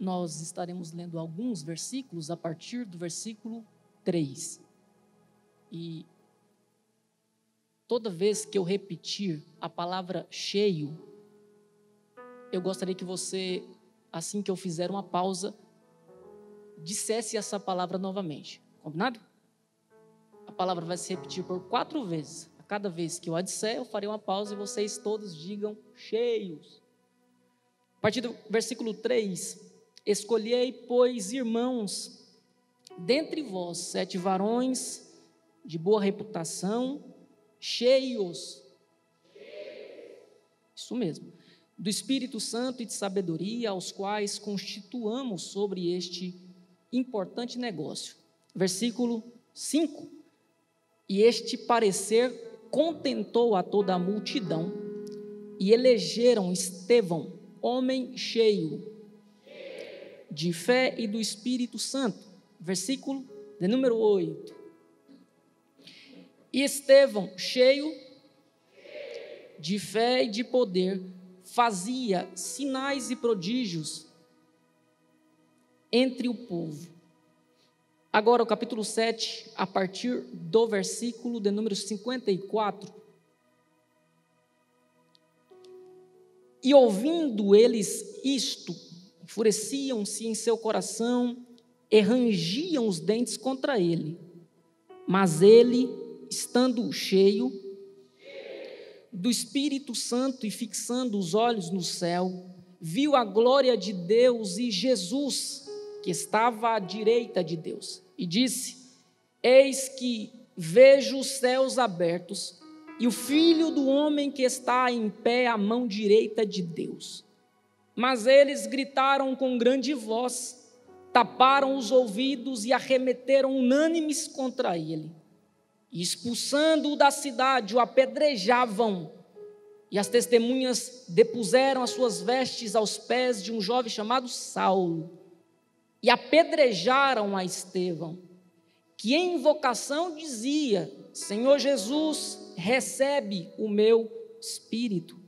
nós estaremos lendo alguns versículos a partir do versículo 3. E toda vez que eu repetir a palavra cheio, eu gostaria que você, assim que eu fizer uma pausa, dissesse essa palavra novamente. Combinado? A palavra vai se repetir por 4 vezes. A cada vez que eu a disser, eu farei uma pausa e vocês todos digam cheios. A partir do versículo 3, escolhei, pois, irmãos, dentre vós 7 varões de boa reputação, cheios, isso mesmo, do Espírito Santo e de sabedoria, aos quais constituamos sobre este importante negócio. Versículo 5, e este parecer contentou a toda a multidão, e elegeram Estevão, homem cheio de fé e do Espírito Santo. Versículo de número 8. E Estevão, cheio de fé e de poder, fazia sinais e prodígios entre o povo. Agora o capítulo 7, a partir do versículo de número 54. E ouvindo eles isto, enfureciam-se em seu coração e rangiam os dentes contra ele. Mas ele, estando cheio do Espírito Santo e fixando os olhos no céu, viu a glória de Deus e Jesus, que estava à direita de Deus, e disse: eis que vejo os céus abertos e o Filho do homem que está em pé à mão direita de Deus. Mas eles gritaram com grande voz, taparam os ouvidos e arremeteram unânimes contra ele. E expulsando-o da cidade, o apedrejavam. E as testemunhas depuseram as suas vestes aos pés de um jovem chamado Saulo. E apedrejaram a Estevão, que em invocação dizia: Senhor Jesus, recebe o meu espírito.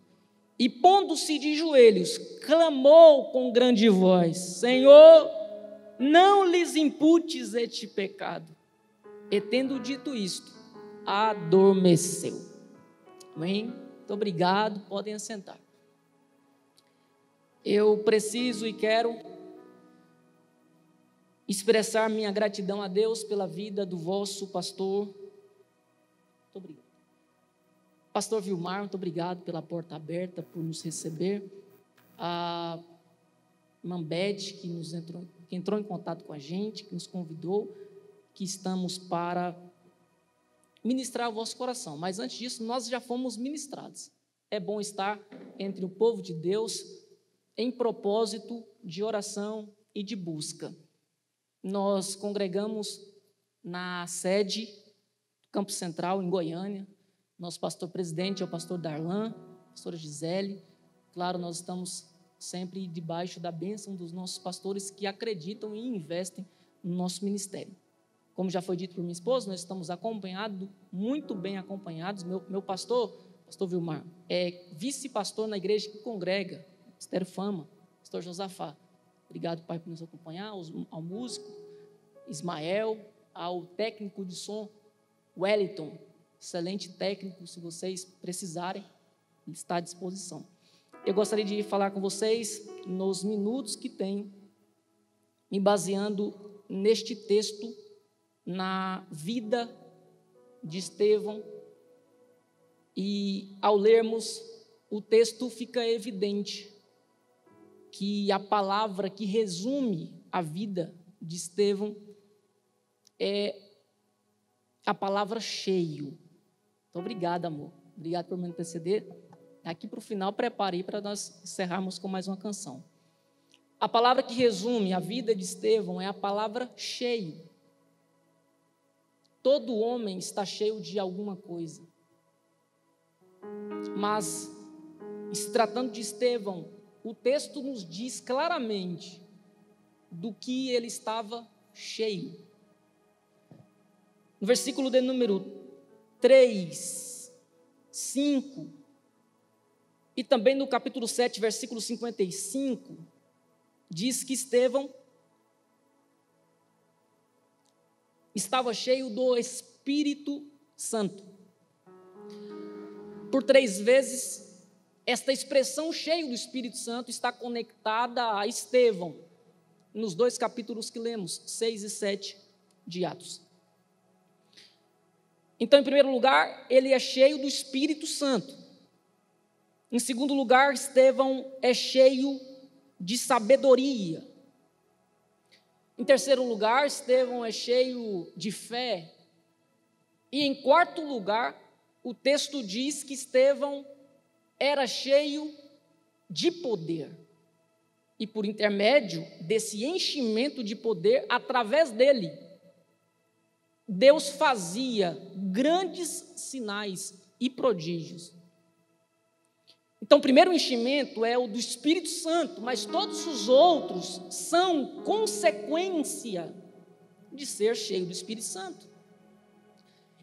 E pondo-se de joelhos, clamou com grande voz: Senhor, não lhes imputes este pecado. E tendo dito isto, adormeceu. Amém? Muito obrigado, podem assentar. Eu preciso e quero expressar minha gratidão a Deus pela vida do vosso pastor. Muito obrigado. Pastor Vilmar, muito obrigado pela porta aberta, por nos receber. A irmã Beth, que entrou em contato com a gente, que nos convidou, que estamos para ministrar o vosso coração. Mas antes disso, nós já fomos ministrados. É bom estar entre o povo de Deus em propósito de oração e de busca. Nós congregamos na sede do Campo Central, em Goiânia. Nosso pastor presidente é o pastor Darlan, pastora Gisele. Claro, nós estamos sempre debaixo da bênção dos nossos pastores que acreditam e investem no nosso ministério. Como já foi dito por minha esposa, nós estamos acompanhados, muito bem acompanhados. Meu pastor Vilmar, é vice-pastor na igreja que congrega, Ministério Fama, pastor Josafá. Obrigado, pai, por nos acompanhar, ao músico Ismael, ao técnico de som Wellington, excelente técnico, se vocês precisarem, ele está à disposição. Eu gostaria de falar com vocês nos minutos que tenho, me baseando neste texto, na vida de Estevão, e ao lermos o texto fica evidente que a palavra que resume a vida de Estevão é a palavra cheio. Muito obrigado, amor. Obrigado por me anteceder. Aqui para o final, preparei para nós encerrarmos com mais uma canção. A palavra que resume a vida de Estevão é a palavra cheio. Todo homem está cheio de alguma coisa. Mas, se tratando de Estevão, o texto nos diz claramente do que ele estava cheio. No versículo de número 3, 5, e também no capítulo 7, versículo 55, diz que Estevão estava cheio do Espírito Santo. Por 3 vezes, esta expressão cheio do Espírito Santo está conectada a Estevão, nos 2 capítulos que lemos, 6 e 7 de Atos. Então, em primeiro lugar, ele é cheio do Espírito Santo. Em segundo lugar, Estevão é cheio de sabedoria. Em terceiro lugar, Estevão é cheio de fé. E em quarto lugar, o texto diz que Estevão era cheio de poder. E por intermédio desse enchimento de poder, através dele, Deus fazia grandes sinais e prodígios. Então, o primeiro enchimento é o do Espírito Santo, mas todos os outros são consequência de ser cheio do Espírito Santo.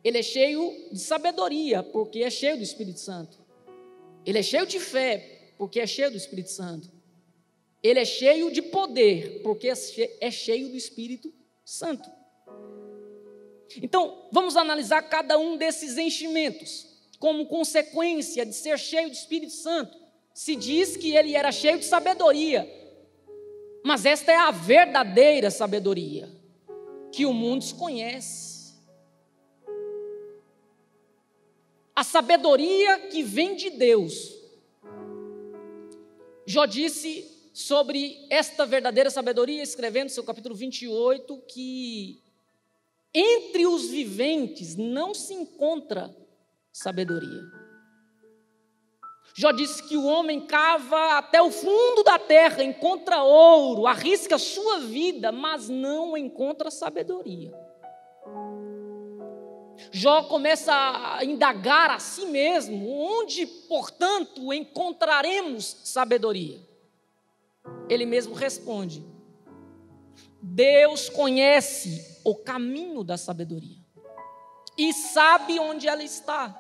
Ele é cheio de sabedoria, porque é cheio do Espírito Santo. Ele é cheio de fé, porque é cheio do Espírito Santo. Ele é cheio de poder, porque é cheio do Espírito Santo. Então, vamos analisar cada um desses enchimentos. Como consequência de ser cheio do Espírito Santo, se diz que ele era cheio de sabedoria. Mas esta é a verdadeira sabedoria, que o mundo desconhece. A sabedoria que vem de Deus. Jó disse sobre esta verdadeira sabedoria, escrevendo seu capítulo 28, que entre os viventes não se encontra sabedoria. Jó disse que o homem cava até o fundo da terra, encontra ouro, arrisca sua vida, mas não encontra sabedoria. Jó começa a indagar a si mesmo, onde, portanto, encontraremos sabedoria? Ele mesmo responde: Deus conhece o caminho da sabedoria e sabe onde ela está.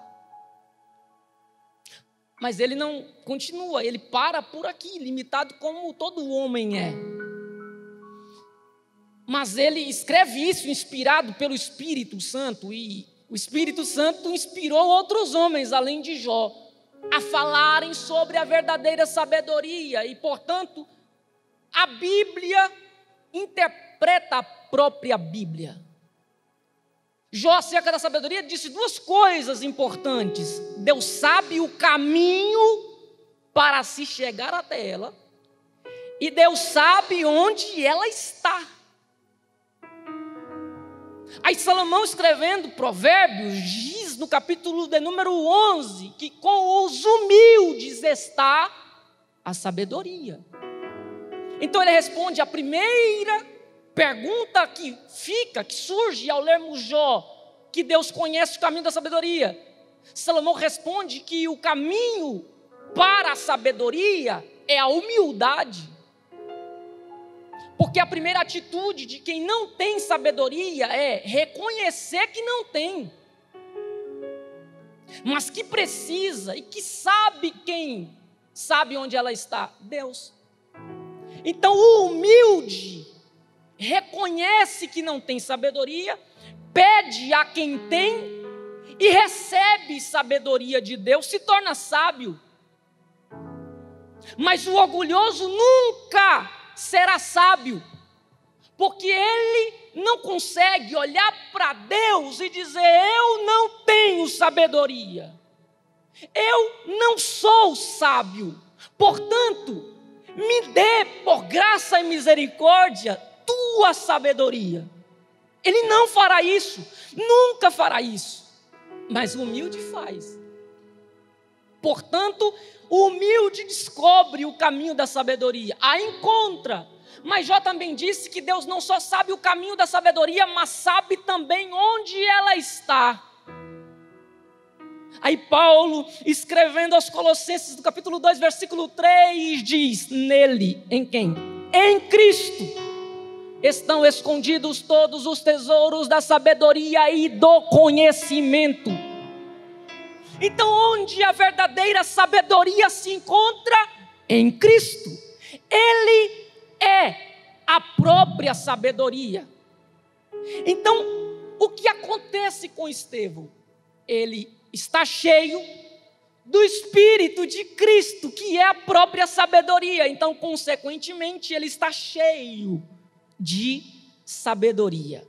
Mas ele não continua, ele para por aqui, limitado como todo homem é. Mas ele escreve isso inspirado pelo Espírito Santo, e o Espírito Santo inspirou outros homens, além de Jó, a falarem sobre a verdadeira sabedoria, e, portanto, a Bíblia interpreta a própria Bíblia. Jó, acerca da sabedoria, disse 2 coisas importantes. Deus sabe o caminho para se chegar até ela, e Deus sabe onde ela está. Aí Salomão, escrevendo Provérbios, diz no capítulo de número 11, que com os humildes está a sabedoria. Então ele responde a primeira pergunta que surge ao lermos Jó, que Deus conhece o caminho da sabedoria. Salomão responde que o caminho para a sabedoria é a humildade. Porque a primeira atitude de quem não tem sabedoria é reconhecer que não tem, mas que precisa e que sabe. Quem sabe onde ela está? Deus. Então o humilde reconhece que não tem sabedoria, pede a quem tem e recebe sabedoria de Deus, se torna sábio. Mas o orgulhoso nunca será sábio, porque ele não consegue olhar para Deus e dizer: eu não tenho sabedoria, eu não sou sábio, portanto, me dê por graça e misericórdia tua sabedoria. Ele não fará isso, nunca fará isso, mas o humilde faz. Portanto, o humilde descobre o caminho da sabedoria, a encontra. Mas Jó também disse que Deus não só sabe o caminho da sabedoria, mas sabe também onde ela está. Aí Paulo, escrevendo aos Colossenses, no capítulo 2, versículo 3, diz: nele, em quem? Em Cristo estão escondidos todos os tesouros da sabedoria e do conhecimento. Então, onde a verdadeira sabedoria se encontra? Em Cristo. Ele é a própria sabedoria. Então, o que acontece com Estevão? Ele está cheio do Espírito de Cristo, que é a própria sabedoria. Então, consequentemente, ele está cheio de sabedoria.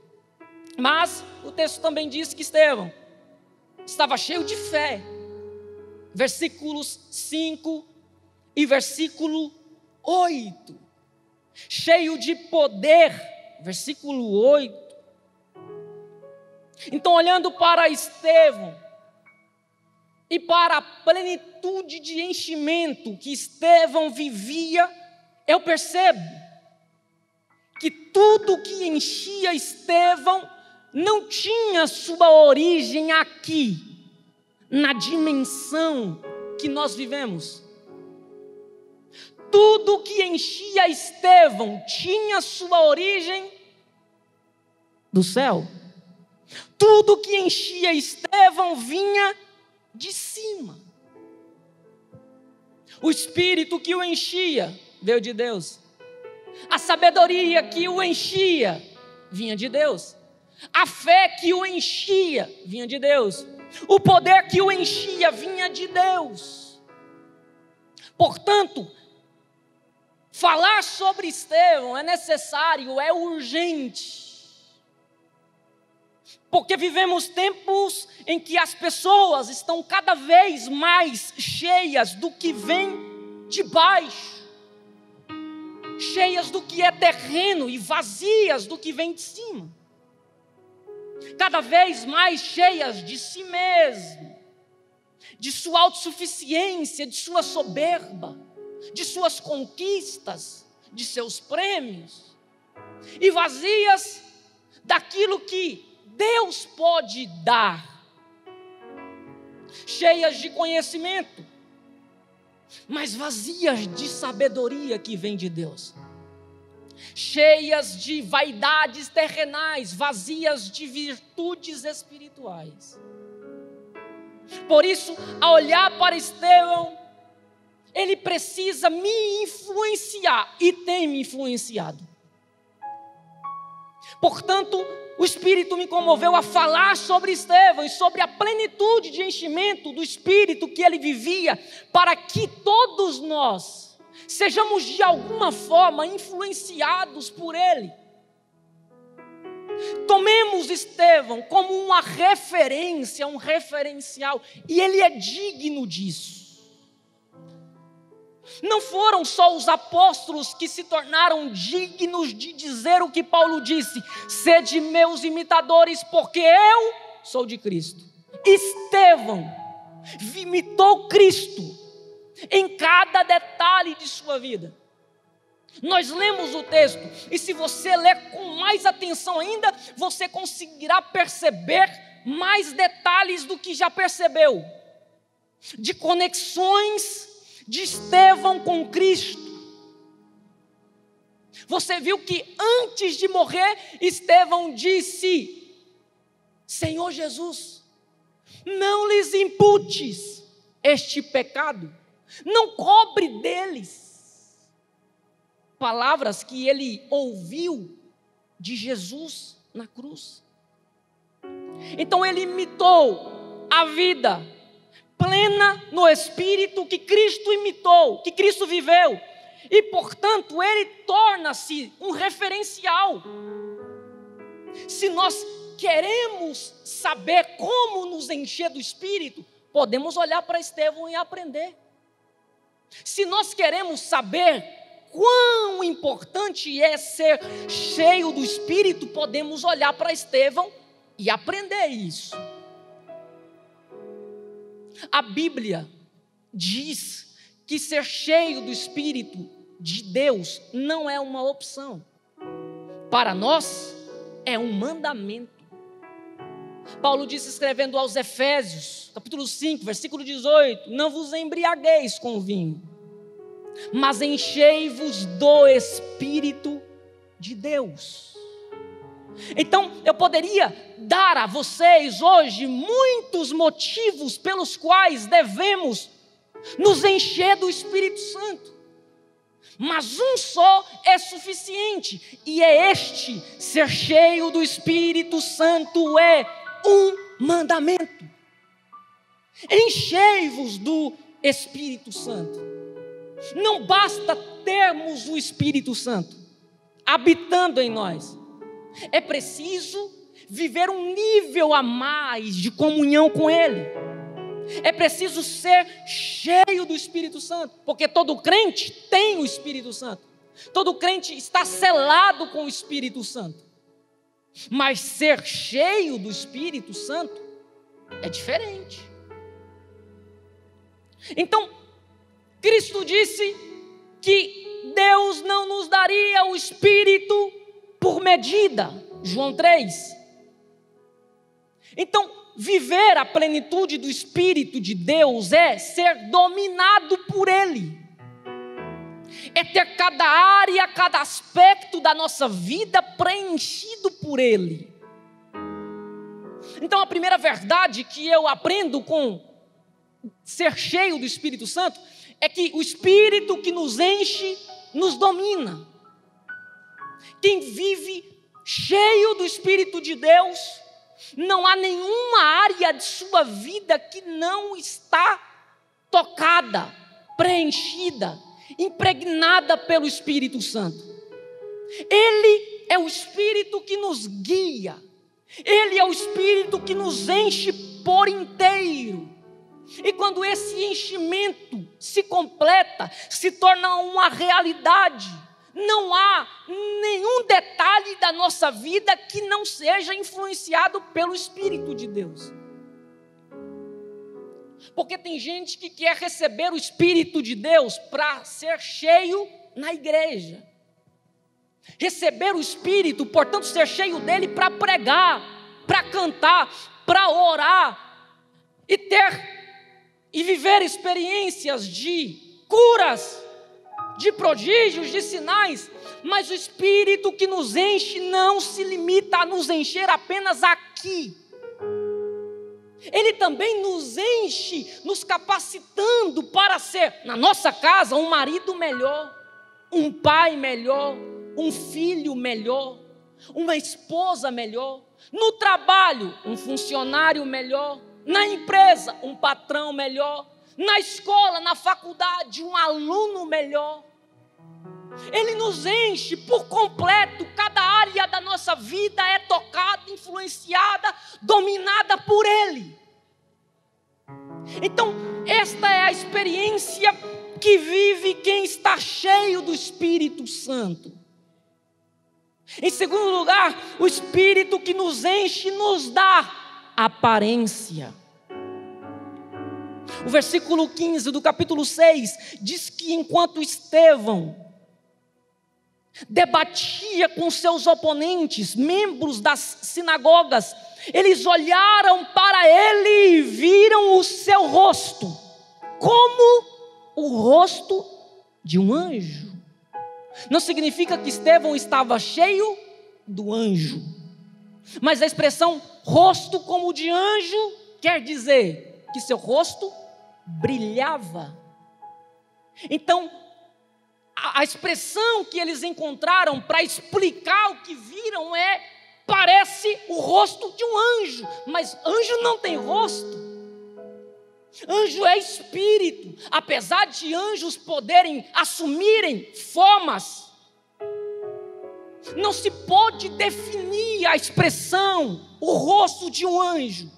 Mas o texto também diz que Estevão estava cheio de fé. Versículos 5 e versículo 8. Cheio de poder. Versículo 8. Então, olhando para Estevão e para a plenitude de enchimento que Estevão vivia, eu percebo que tudo que enchia Estevão não tinha sua origem aqui, na dimensão que nós vivemos. Tudo que enchia Estevão tinha sua origem do céu. Tudo que enchia Estevão vinha de cima. O Espírito que o enchia veio de Deus. A sabedoria que o enchia vinha de Deus. A fé que o enchia vinha de Deus. O poder que o enchia vinha de Deus. Portanto, falar sobre Estevão é necessário, é urgente. Porque vivemos tempos em que as pessoas estão cada vez mais cheias do que vem de baixo, cheias do que é terreno e vazias do que vem de cima, cada vez mais cheias de si mesmo, de sua autossuficiência, de sua soberba, de suas conquistas, de seus prêmios, e vazias daquilo que Deus pode dar, cheias de conhecimento, mas vazias de sabedoria que vem de Deus, cheias de vaidades terrenais, vazias de virtudes espirituais. Por isso, ao olhar para Estevão, ele precisa me influenciar e tem me influenciado. Portanto, o Espírito me comoveu a falar sobre Estevão e sobre a plenitude de enchimento do Espírito que ele vivia, para que todos nós sejamos de alguma forma influenciados por ele. Tomemos Estevão como uma referência, um referencial, e ele é digno disso. Não foram só os apóstolos que se tornaram dignos de dizer o que Paulo disse: sede meus imitadores, porque eu sou de Cristo. Estevão imitou Cristo em cada detalhe de sua vida. Nós lemos o texto, e se você ler com mais atenção ainda, você conseguirá perceber mais detalhes do que já percebeu, de conexões de Estevão com Cristo. Você viu que antes de morrer, Estevão disse: Senhor Jesus, não lhes imputes este pecado, não cobre deles. Palavras que ele ouviu de Jesus na cruz. Então ele imitou a vida plena no Espírito que Cristo imitou, que Cristo viveu, e portanto ele torna-se um referencial. Se nós queremos saber como nos encher do Espírito, podemos olhar para Estevão e aprender. Se nós queremos saber quão importante é ser cheio do Espírito, podemos olhar para Estevão e aprender isso. A Bíblia diz que ser cheio do Espírito de Deus não é uma opção. Para nós, é um mandamento. Paulo disse, escrevendo aos Efésios, capítulo 5, versículo 18: não vos embriagueis com vinho, mas enchei-vos do Espírito de Deus. Então, eu poderia dar a vocês hoje muitos motivos pelos quais devemos nos encher do Espírito Santo. Mas um só é suficiente, e é este: ser cheio do Espírito Santo é um mandamento. Enchei-vos do Espírito Santo. Não basta termos o Espírito Santo habitando em nós. É preciso viver um nível a mais de comunhão com Ele. É preciso ser cheio do Espírito Santo, porque todo crente tem o Espírito Santo. Todo crente está selado com o Espírito Santo. Mas ser cheio do Espírito Santo é diferente. Então, Cristo disse que Deus não nos daria o Espírito por medida. João 3. Então, viver a plenitude do Espírito de Deus é ser dominado por Ele. É ter cada área, cada aspecto da nossa vida preenchido por Ele. Então, a primeira verdade que eu aprendo com ser cheio do Espírito Santo é que o Espírito que nos enche, nos domina. Quem vive cheio do Espírito de Deus, não há nenhuma área de sua vida que não está tocada, preenchida, impregnada pelo Espírito Santo. Ele é o Espírito que nos guia. Ele é o Espírito que nos enche por inteiro. E quando esse enchimento se completa, se torna uma realidade, não há nenhum detalhe da nossa vida que não seja influenciado pelo Espírito de Deus. Porque tem gente que quer receber o Espírito de Deus para ser cheio na igreja. Receber o Espírito, portanto, ser cheio dele para pregar, para cantar, para orar e viver experiências de curas, de prodígios, de sinais. Mas o Espírito que nos enche não se limita a nos encher apenas aqui. Ele também nos enche, nos capacitando para ser, na nossa casa, um marido melhor, um pai melhor, um filho melhor, uma esposa melhor, no trabalho, um funcionário melhor, na empresa, um patrão melhor, na escola, na faculdade, um aluno melhor. Ele nos enche por completo. Cada área da nossa vida é tocada, influenciada, dominada por Ele. Então, esta é a experiência que vive quem está cheio do Espírito Santo. Em segundo lugar, o Espírito que nos enche nos dá aparência. O versículo 15 do capítulo 6 diz que enquanto Estevão debatia com seus oponentes, membros das sinagogas, eles olharam para ele e viram o seu rosto como o rosto de um anjo. Não significa que Estevão estava cheio do anjo, mas a expressão rosto como de anjo quer dizer que seu rosto brilhava. Então, a expressão que eles encontraram para explicar o que viram parece o rosto de um anjo, mas anjo não tem rosto. Anjo é espírito. Apesar de anjos poderem assumirem formas, não se pode definir a expressão, o rosto de um anjo.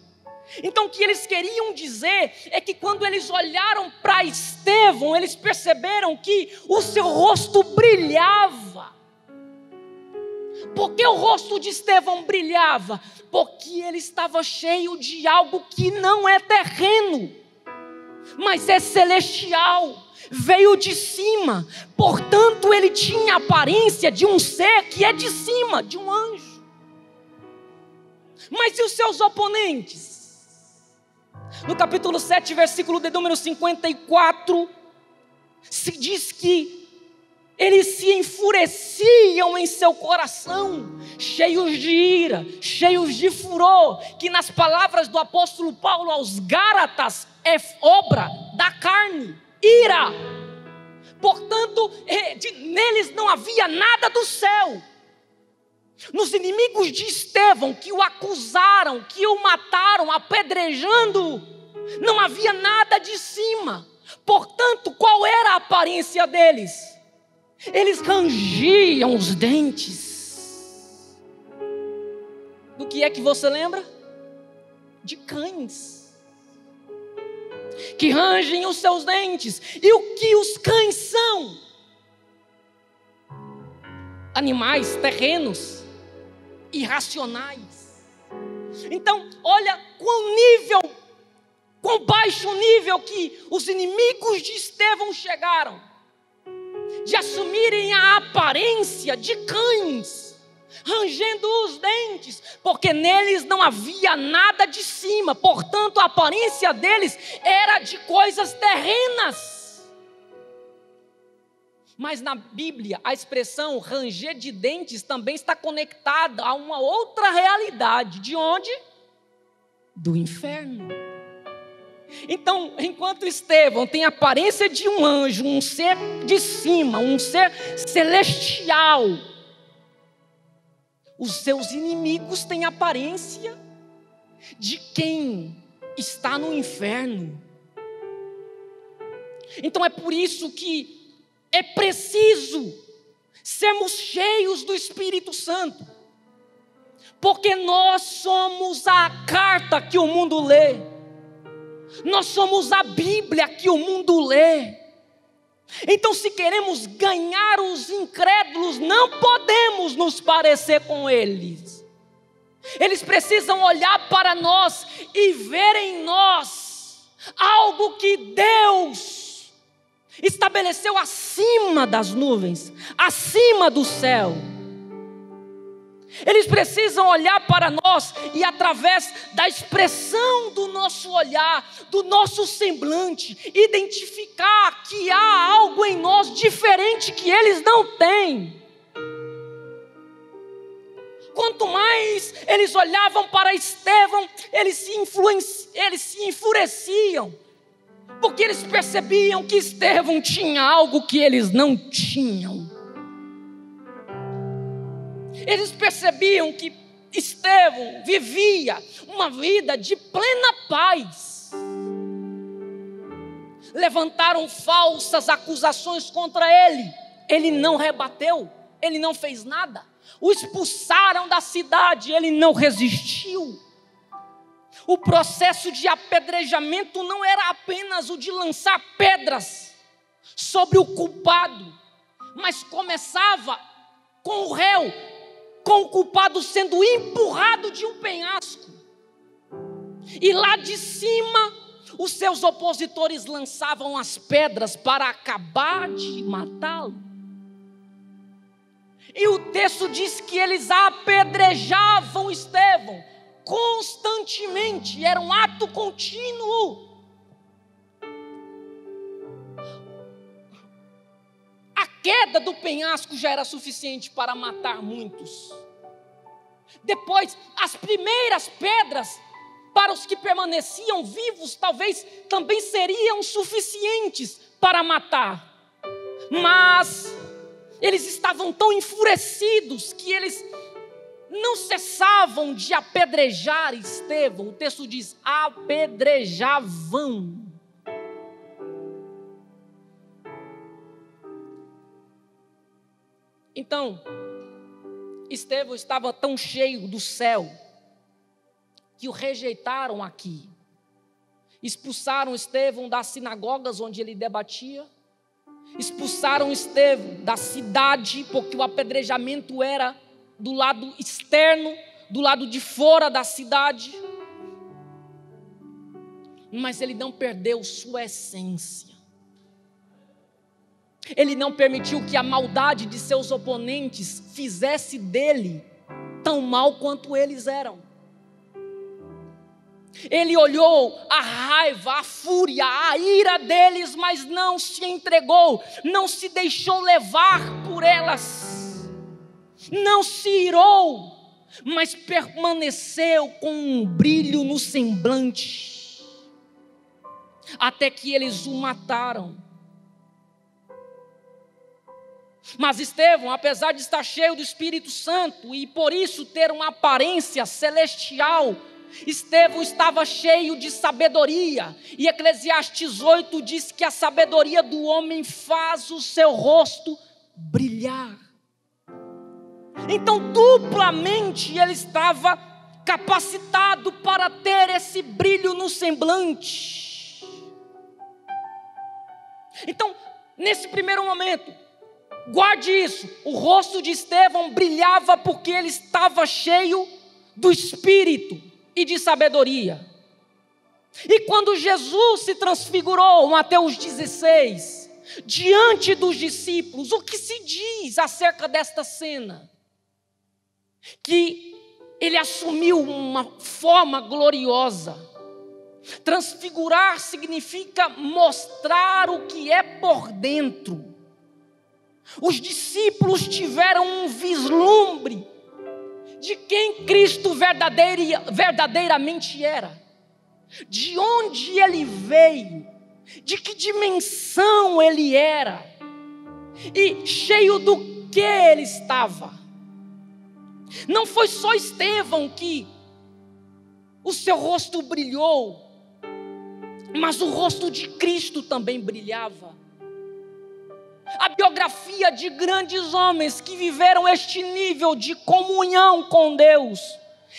Então o que eles queriam dizer é que quando eles olharam para Estevão, eles perceberam que o seu rosto brilhava. Por que o rosto de Estevão brilhava? Porque ele estava cheio de algo que não é terreno, mas é celestial, veio de cima. Portanto, ele tinha a aparência de um ser que é de cima, de um anjo. Mas e os seus oponentes? No capítulo 7, versículo de número 54, se diz que eles se enfureciam em seu coração, cheios de ira, cheios de furor, que nas palavras do apóstolo Paulo aos Gálatas é obra da carne, ira. Portanto, neles não havia nada do céu. Nos inimigos de Estevão, que o acusaram, que o mataram, apedrejando, não havia nada de cima. Portanto, qual era a aparência deles? Eles rangiam os dentes. Do que é que você lembra? De cães, que rangem os seus dentes. E o que os cães são? Animais terrenos, irracionais. Então, olha quão baixo nível que os inimigos de Estevão chegaram, de assumirem a aparência de cães, rangendo os dentes, porque neles não havia nada de cima. Portanto, a aparência deles era de coisas terrenas. Mas na Bíblia, a expressão ranger de dentes também está conectada a uma outra realidade. De onde? Do inferno. Então, enquanto Estevão tem a aparência de um anjo, um ser de cima, um ser celestial, os seus inimigos têm a aparência de quem está no inferno. Então é por isso que é preciso sermos cheios do Espírito Santo, porque nós somos a carta que o mundo lê. Nós somos a Bíblia que o mundo lê. Então, se queremos ganhar os incrédulos, não podemos nos parecer com eles. Eles precisam olhar para nós e ver em nós algo que Deus estabeleceu acima das nuvens, acima do céu. Eles precisam olhar para nós e, através da expressão do nosso olhar, do nosso semblante, identificar que há algo em nós diferente que eles não têm. Quanto mais eles olhavam para Estevão, eles se enfureciam, porque eles percebiam que Estevão tinha algo que eles não tinham. Eles percebiam que Estevão vivia uma vida de plena paz. Levantaram falsas acusações contra ele. Ele não rebateu, ele não fez nada. O expulsaram da cidade, ele não resistiu. O processo de apedrejamento não era apenas o de lançar pedras sobre o culpado, mas começava com o réu, com o culpado sendo empurrado de um penhasco. E lá de cima, os seus opositores lançavam as pedras para acabar de matá-lo. E o texto diz que eles apedrejavam Estevão constantemente, era um ato contínuo. A queda do penhasco já era suficiente para matar muitos. Depois, as primeiras pedras para os que permaneciam vivos talvez também seriam suficientes para matar. Mas eles estavam tão enfurecidos que eles não cessavam de apedrejar Estevão. O texto diz: apedrejavam. Então, Estevão estava tão cheio do céu que o rejeitaram aqui. Expulsaram Estevão das sinagogas onde ele debatia. Expulsaram Estevão da cidade, porque o apedrejamento era do lado externo, do lado de fora da cidade. Mas ele não perdeu sua essência. Ele não permitiu que a maldade de seus oponentes fizesse dele tão mal quanto eles eram. Ele olhou a raiva, a fúria, a ira deles, mas não se entregou, não se deixou levar por elas, não se irou, mas permaneceu com um brilho no semblante, até que eles o mataram. Mas Estevão, apesar de estar cheio do Espírito Santo e por isso ter uma aparência celestial, Estevão estava cheio de sabedoria. E Eclesiastes 8 diz que a sabedoria do homem faz o seu rosto brilhar. Então, duplamente ele estava capacitado para ter esse brilho no semblante. Então, nesse primeiro momento, guarde isso, o rosto de Estevão brilhava porque ele estava cheio do Espírito e de sabedoria. E quando Jesus se transfigurou, Mateus 16, diante dos discípulos, o que se diz acerca desta cena? Que ele assumiu uma forma gloriosa. Transfigurar significa mostrar o que é por dentro. Os discípulos tiveram um vislumbre de quem Cristo verdadeiramente era, de onde ele veio, de que dimensão ele era e cheio do que ele estava. Não foi só Estevão que o seu rosto brilhou, mas o rosto de Cristo também brilhava. A biografia de grandes homens que viveram este nível de comunhão com Deus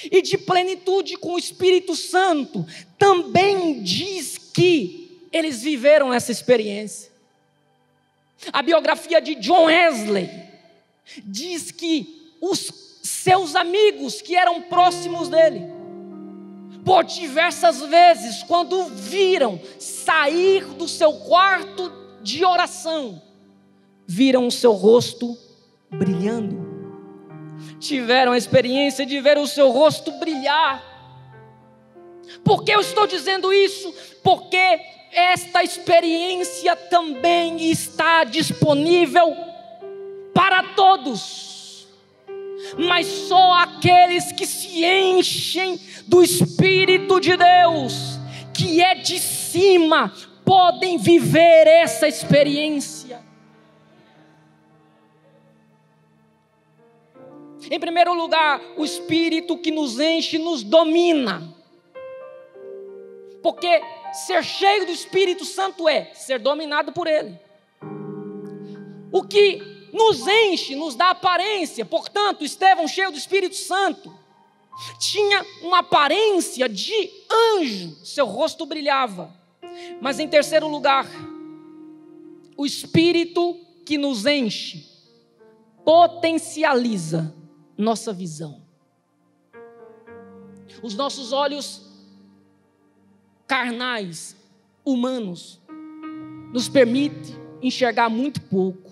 e de plenitude com o Espírito Santo também diz que eles viveram essa experiência. A biografia de John Wesley diz que os seus amigos que eram próximos dele, por diversas vezes, quando viram sair do seu quarto de oração, viram o seu rosto brilhando. Tiveram a experiência de ver o seu rosto brilhar. Por que eu estou dizendo isso? Porque esta experiência também está disponível para todos, mas só aqueles que se enchem do Espírito de Deus, que é de cima, podem viver essa experiência. Em primeiro lugar, o Espírito que nos enche nos domina, porque ser cheio do Espírito Santo é ser dominado por Ele. O que nos enche, nos dá aparência. Portanto, Estevão, cheio do Espírito Santo, tinha uma aparência de anjo, seu rosto brilhava. Mas em terceiro lugar, o Espírito que nos enche potencializa nossa visão. Os nossos olhos carnais, humanos, nos permite enxergar muito pouco.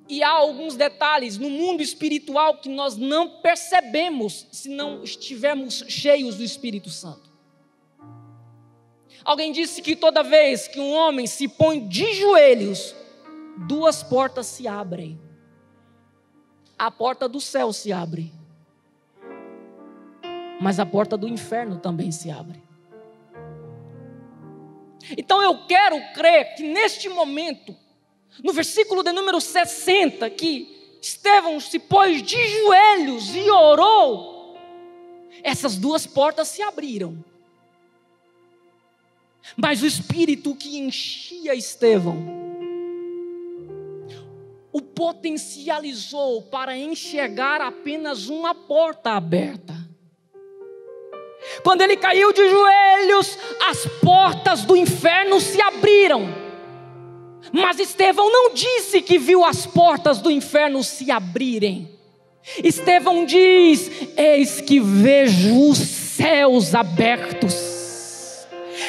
E há alguns detalhes no mundo espiritual que nós não percebemos se não estivermos cheios do Espírito Santo. Alguém disse que toda vez que um homem se põe de joelhos, duas portas se abrem. A porta do céu se abre, mas a porta do inferno também se abre. Então eu quero crer que neste momento, no versículo de número 60, que Estevão se pôs de joelhos e orou, essas duas portas se abriram. Mas o Espírito que enchia Estevão o potencializou para enxergar apenas uma porta aberta. Quando ele caiu de joelhos, as portas do inferno se abriram. Mas Estevão não disse que viu as portas do inferno se abrirem. Estevão diz: eis que vejo os céus abertos.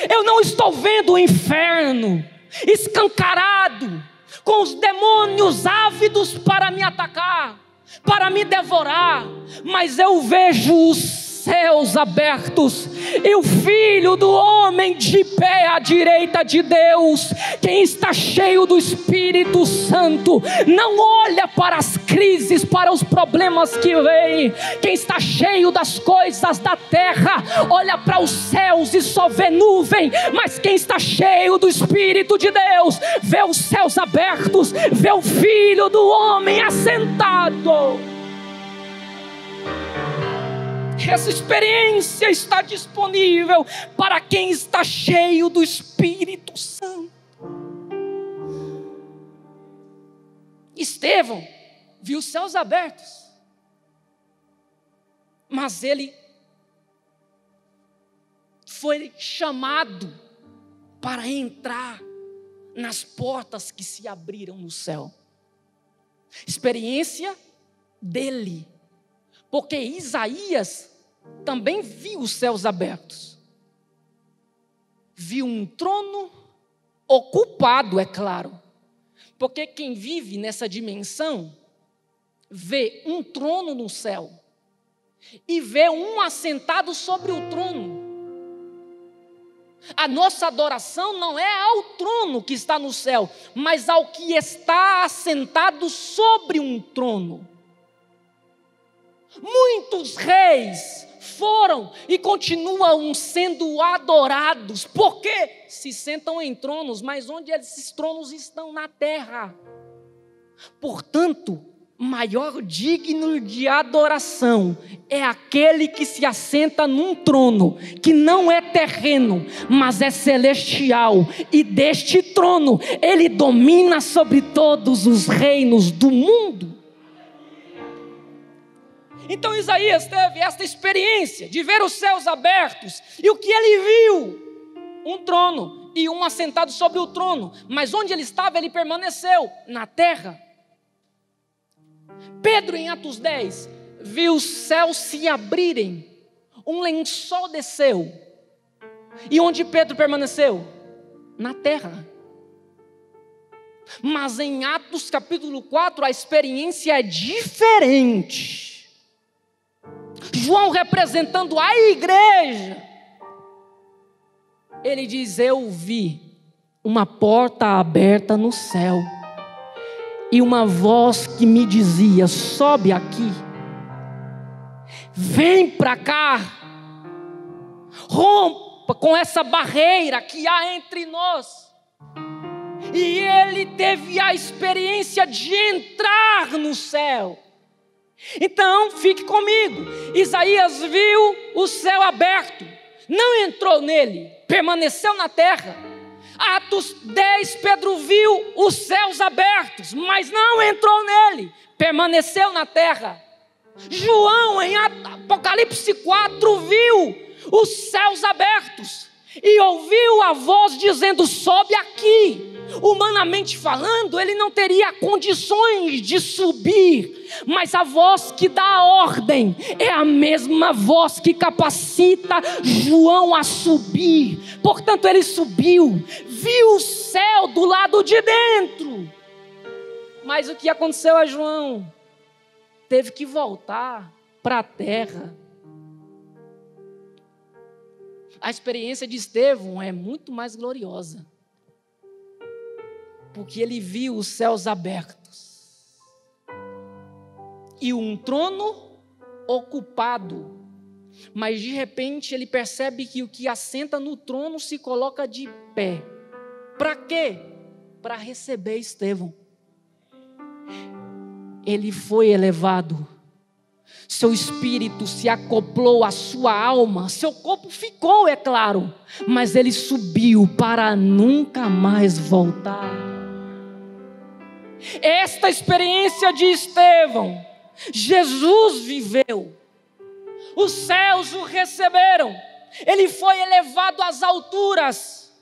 Eu não estou vendo o inferno escancarado, com os demônios ávidos para me atacar, para me devorar, mas eu vejo os céus abertos e o Filho do Homem de pé à direita de Deus. Quem está cheio do Espírito Santo não olha para as crises, para os problemas que vêm. Quem está cheio das coisas da terra olha para os céus e só vê nuvem. Mas quem está cheio do Espírito de Deus vê os céus abertos, vê o Filho do Homem assentado. Essa experiência está disponível para quem está cheio do Espírito Santo. Estevão viu os céus abertos, mas ele foi chamado para entrar nas portas que se abriram no céu. Experiência dele, porque Isaías também viu os céus abertos, viu um trono ocupado, é claro, porque quem vive nessa dimensão vê um trono no céu e vê um assentado sobre o trono. A nossa adoração não é ao trono que está no céu, mas ao que está assentado sobre um trono. Muitos reis foram e continuam sendo adorados, porque se sentam em tronos, mas onde esses tronos estão? Na terra. Portanto, maior digno de adoração é aquele que se assenta num trono, que não é terreno, mas é celestial, e deste trono ele domina sobre todos os reinos do mundo. Então Isaías teve esta experiência de ver os céus abertos, e o que ele viu? Um trono e um assentado sobre o trono, mas onde ele estava, ele permaneceu, na terra. Pedro, em Atos 10, viu os céus se abrirem, um lençol desceu, e onde Pedro permaneceu? Na terra. Mas em Atos capítulo 4, a experiência é diferente. João, representando a igreja, ele diz: eu vi uma porta aberta no céu, e uma voz que me dizia: sobe aqui, vem para cá, rompa com essa barreira que há entre nós. E ele teve a experiência de entrar no céu. Então fique comigo, Isaías viu o céu aberto, não entrou nele, permaneceu na terra. Atos 10, Pedro viu os céus abertos, mas não entrou nele, permaneceu na terra. João, em Apocalipse 4, viu os céus abertos e ouviu a voz dizendo: sobe aqui. Humanamente falando, ele não teria condições de subir, mas a voz que dá a ordem é a mesma voz que capacita João a subir. Portanto, ele subiu, viu o céu do lado de dentro. Mas o que aconteceu a João? Teve que voltar para a terra. A experiência de Estevão é muito mais gloriosa, porque ele viu os céus abertos e um trono ocupado, mas de repente ele percebe que o que assenta no trono se coloca de pé. Para quê? Para receber Estevão. Ele foi elevado, seu espírito se acoplou à sua alma, seu corpo ficou, é claro, mas ele subiu para nunca mais voltar. Esta experiência de Estevão, Jesus viveu, os céus o receberam, ele foi elevado às alturas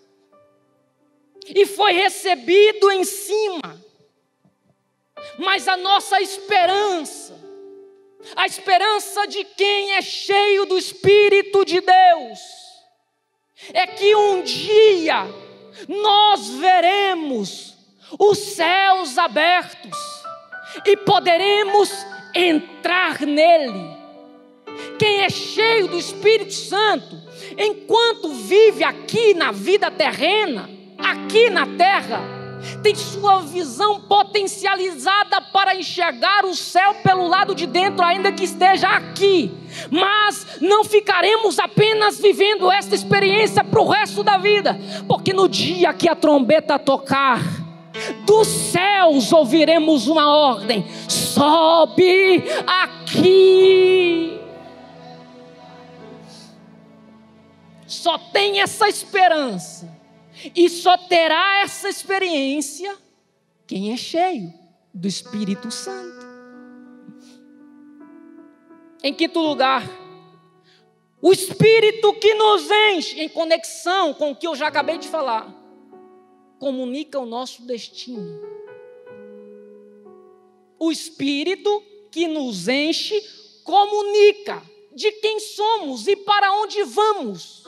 e foi recebido em cima. Mas a nossa esperança, a esperança de quem é cheio do Espírito de Deus, é que um dia nós veremos os céus abertos e poderemos entrar nele. Quem é cheio do Espírito Santo, enquanto vive aqui na vida terrena, aqui na terra, tem sua visão potencializada para enxergar o céu pelo lado de dentro, ainda que esteja aqui. Mas não ficaremos apenas vivendo esta experiência para o resto da vida, porque no dia que a trombeta tocar, dos céus ouviremos uma ordem: sobe aqui. Só tem essa esperança e só terá essa experiência quem é cheio do Espírito Santo. Em quinto lugar, o Espírito que nos enche, em conexão com o que eu já acabei de falar, comunica o nosso destino. O Espírito que nos enche comunica de quem somos e para onde vamos.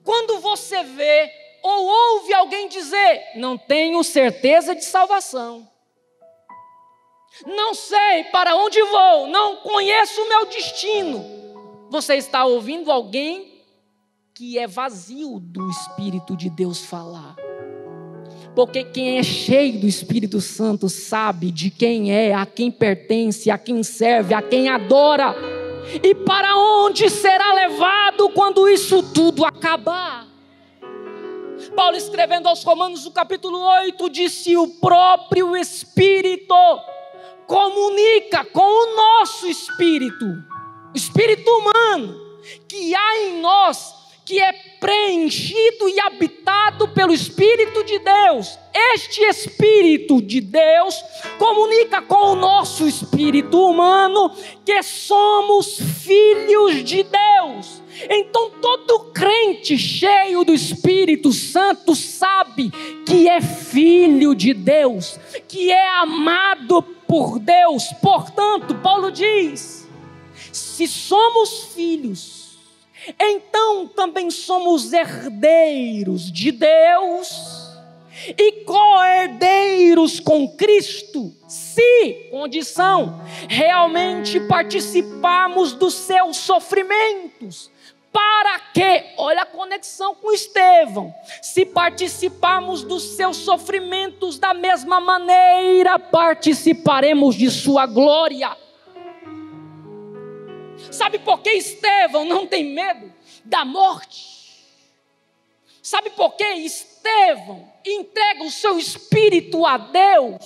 Quando você vê ou ouve alguém dizer: não tenho certeza de salvação, não sei para onde vou, não conheço o meu destino, você está ouvindo alguém que é vazio do Espírito de Deus falar. Porque quem é cheio do Espírito Santo sabe de quem é, a quem pertence, a quem serve, a quem adora, e para onde será levado quando isso tudo acabar. Paulo, escrevendo aos Romanos, no capítulo 8, disse: o próprio Espírito comunica com o nosso espírito, o espírito humano que há em nós, que é preenchido e habitado pelo Espírito de Deus. Este Espírito de Deus comunica com o nosso espírito humano que somos filhos de Deus. Então todo crente cheio do Espírito Santo sabe que é filho de Deus, que é amado por Deus. Portanto, Paulo diz: se somos filhos, então também somos herdeiros de Deus e co-herdeiros com Cristo, se, condição, realmente participarmos dos seus sofrimentos. Para que, olha a conexão com Estevão, se participarmos dos seus sofrimentos da mesma maneira, participaremos de sua glória. Sabe por que Estevão não tem medo da morte? Sabe por que Estevão entrega o seu espírito a Deus?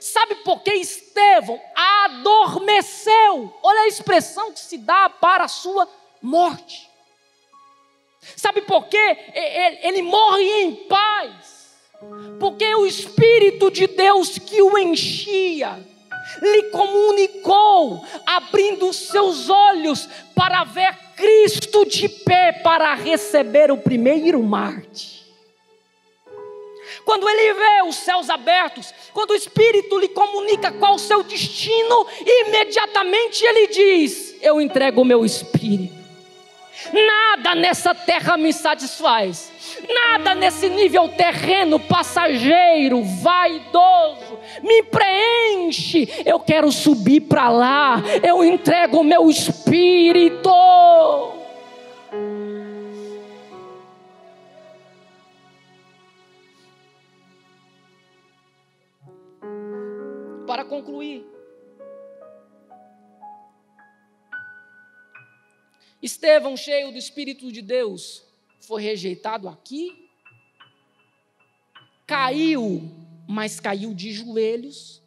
Sabe por que Estevão adormeceu? Olha a expressão que se dá para a sua morte. Sabe por que ele morre em paz? Porque o Espírito de Deus que o enchia lhe comunicou, abrindo os seus olhos para ver Cristo de pé, para receber o primeiro Marte. Quando ele vê os céus abertos, quando o Espírito lhe comunica qual o seu destino, imediatamente ele diz: eu entrego o meu espírito. Nada nessa terra me satisfaz, nada nesse nível terreno, passageiro, vaidoso, me preenche. Eu quero subir para lá, eu entrego o meu espírito. Para concluir, Estevão, cheio do Espírito de Deus, foi rejeitado aqui, caiu, mas caiu de joelhos,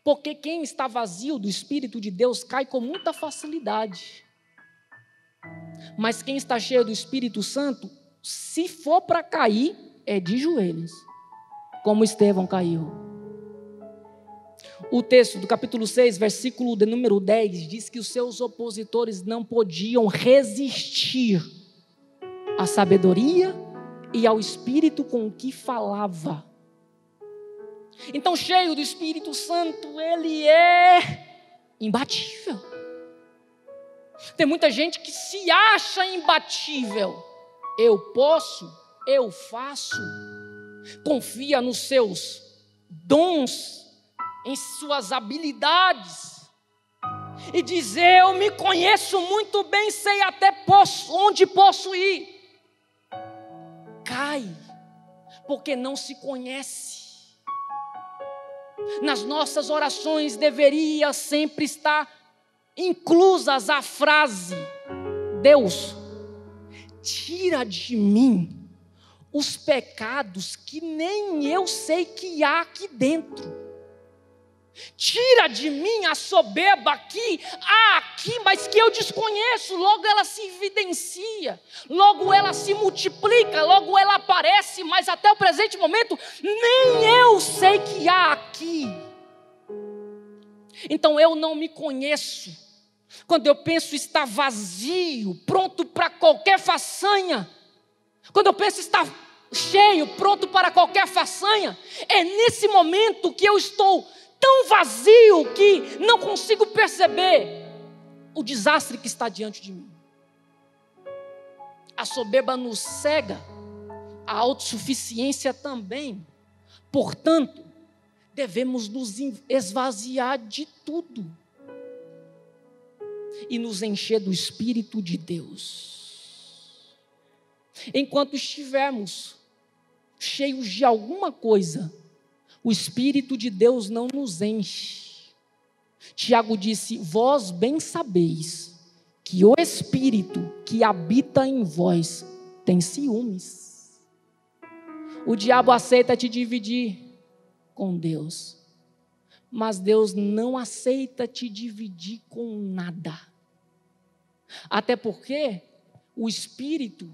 porque quem está vazio do Espírito de Deus cai com muita facilidade, mas quem está cheio do Espírito Santo, se for para cair, é de joelhos, como Estevão caiu. O texto do capítulo 6, versículo de número 10, diz que os seus opositores não podiam resistir à sabedoria e ao Espírito com que falava. Então, cheio do Espírito Santo, ele é imbatível. Tem muita gente que se acha imbatível. Eu posso, eu faço, confia nos seus dons em suas habilidades e dizer: eu me conheço muito bem, sei até onde posso ir. Cai, porque não se conhece. Nas nossas orações deveria sempre estar inclusas a frase: Deus, tira de mim os pecados que nem eu sei que há aqui dentro. Tira de mim a soberba que há aqui, mas que eu desconheço. Logo ela se evidencia, logo ela se multiplica, logo ela aparece, mas até o presente momento nem eu sei que há aqui. Então eu não me conheço. Quando eu penso estar vazio, pronto para qualquer façanha, quando eu penso estar cheio, pronto para qualquer façanha, é nesse momento que eu estou tão vazio que não consigo perceber o desastre que está diante de mim. A soberba nos cega, a autossuficiência também. Portanto, devemos nos esvaziar de tudo e nos encher do Espírito de Deus. Enquanto estivermos cheios de alguma coisa, o Espírito de Deus não nos enche. Tiago disse: vós bem sabeis que o Espírito que habita em vós tem ciúmes. O diabo aceita te dividir com Deus, mas Deus não aceita te dividir com nada. Até porque o Espírito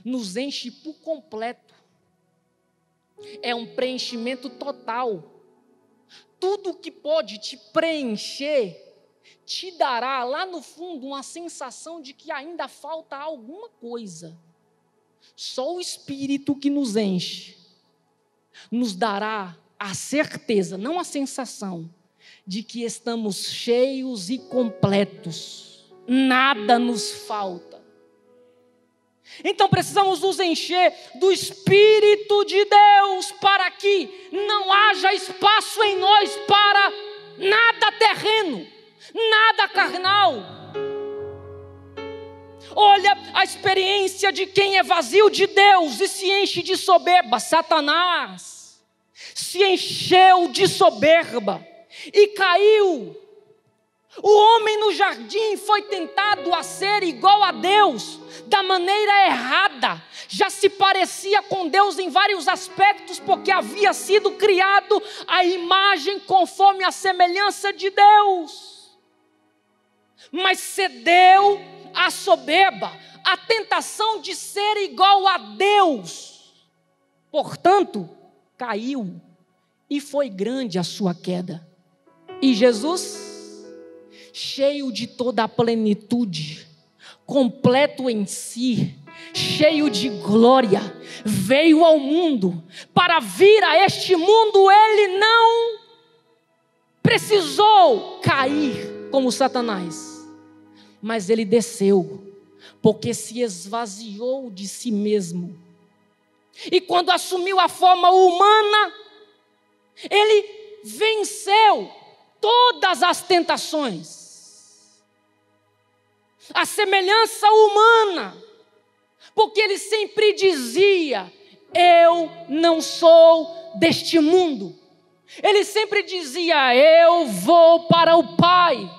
nos enche por completo. É um preenchimento total. Tudo que pode te preencher te dará lá no fundo uma sensação de que ainda falta alguma coisa. Só o Espírito que nos enche nos dará a certeza, não a sensação, de que estamos cheios e completos. Nada nos falta. Então precisamos nos encher do Espírito de Deus para que não haja espaço em nós para nada terreno, nada carnal. Olha a experiência de quem é vazio de Deus e se enche de soberba. Satanás se encheu de soberba e caiu. O homem no jardim foi tentado a ser igual a Deus da maneira errada. Já se parecia com Deus em vários aspectos, porque havia sido criado à imagem conforme a semelhança de Deus. Mas cedeu à soberba, à tentação de ser igual a Deus. Portanto, caiu e foi grande a sua queda. E Jesus, cheio de toda a plenitude, completo em si, cheio de glória, veio ao mundo. Para vir a este mundo, ele não precisou cair como Satanás, mas ele desceu, porque se esvaziou de si mesmo. E quando assumiu a forma humana, ele venceu todas as tentações. A semelhança humana, porque ele sempre dizia: eu não sou deste mundo. Ele sempre dizia: eu vou para o Pai,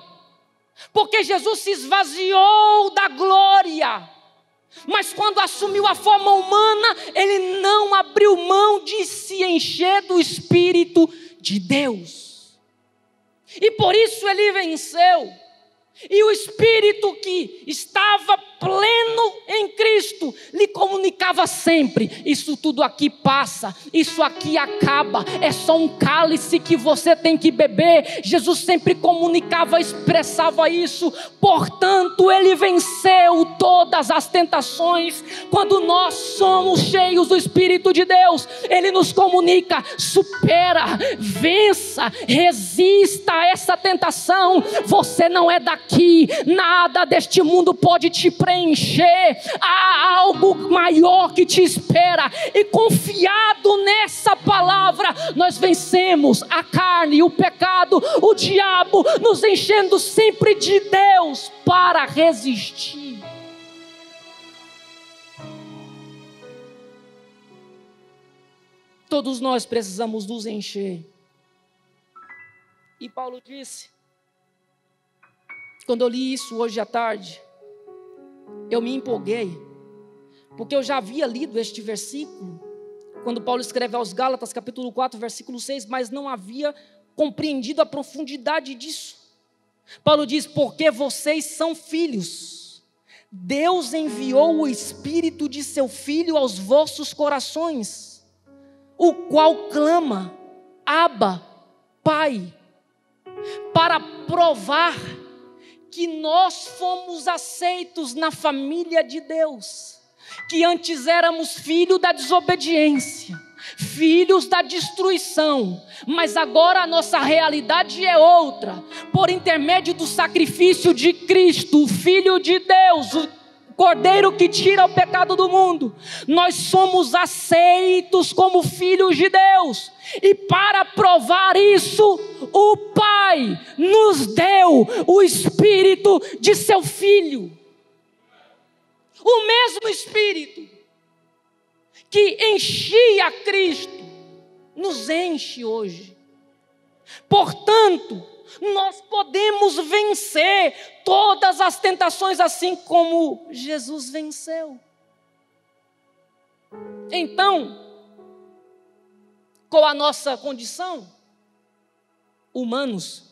porque Jesus se esvaziou da glória. Mas quando assumiu a forma humana, ele não abriu mão de se encher do Espírito de Deus. E por isso ele venceu. E o Espírito que estava pleno em Cristo lhe comunicava sempre: isso tudo aqui passa, isso aqui acaba, é só um cálice que você tem que beber. Jesus sempre comunicava, expressava isso. Portanto, ele venceu todas as tentações. Quando nós somos cheios do Espírito de Deus, ele nos comunica: supera, vença, resista a essa tentação. Você não é daqui, nada deste mundo pode te preencher. Há algo maior que te espera. E confiado nessa palavra, nós vencemos a carne e o pecado, o diabo nos enchendo sempre de Deus para resistir. Todos nós precisamos nos encher. E Paulo disse, quando eu li isso hoje à tarde, eu me empolguei, porque eu já havia lido este versículo, quando Paulo escreve aos Gálatas, capítulo 4, versículo 6, mas não havia compreendido a profundidade disso. Paulo diz, porque vocês são filhos, Deus enviou o Espírito de seu Filho aos vossos corações, o qual clama, Abba, Pai, para provar que nós fomos aceitos na família de Deus, que antes éramos filhos da desobediência, filhos da destruição, mas agora a nossa realidade é outra, por intermédio do sacrifício de Cristo, o Filho de Deus, o Cordeiro que tira o pecado do mundo, nós somos aceitos como filhos de Deus, e para provar isso, o Pai nos deu o Espírito de seu Filho, o mesmo Espírito que enchia Cristo, nos enche hoje. Portanto, nós podemos vencer todas as tentações assim como Jesus venceu. Então, qual a nossa condição? Humanos,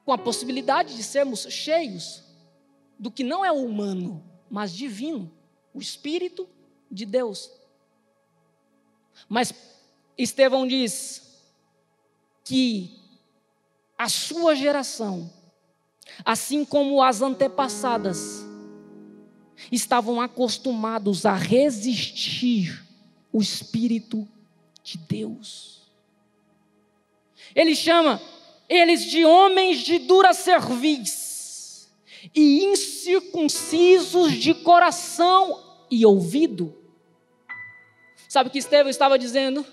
com a possibilidade de sermos cheios do que não é humano, mas divino, o Espírito de Deus. Mas Estevão diz que a sua geração, assim como as antepassadas, estavam acostumados a resistir o Espírito de Deus. Ele chama eles de homens de dura cerviz e incircuncisos de coração e ouvido. Sabe o que Estevão estava dizendo?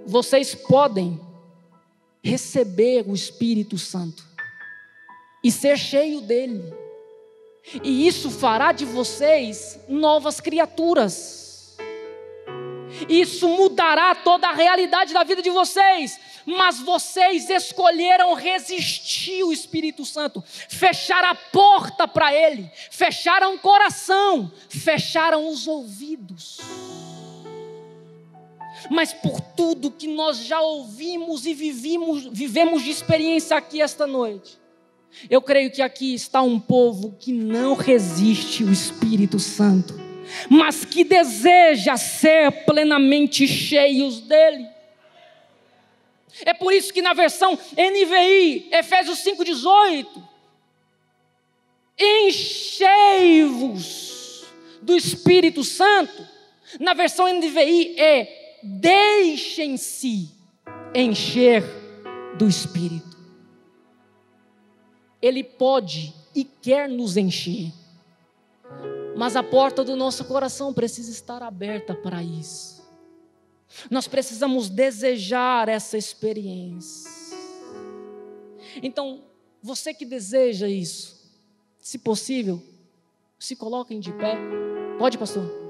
Vocês podem receber o Espírito Santo e ser cheio dele, e isso fará de vocês novas criaturas. Isso mudará toda a realidade da vida de vocês, mas vocês escolheram resistir o Espírito Santo, fechar a porta para ele, fecharam o coração, fecharam os ouvidos. Mas por tudo que nós já ouvimos e vivemos de experiência aqui esta noite, eu creio que aqui está um povo que não resiste o Espírito Santo, mas que deseja ser plenamente cheios dele. É por isso que na versão NVI, Efésios 5,18, enchei-vos do Espírito Santo. Na versão NVI é deixem-se encher do Espírito. Ele pode e quer nos encher, mas a porta do nosso coração precisa estar aberta para isso. Nós precisamos desejar essa experiência. Então, você que deseja isso, se possível, se coloquem de pé. Pode, pastor?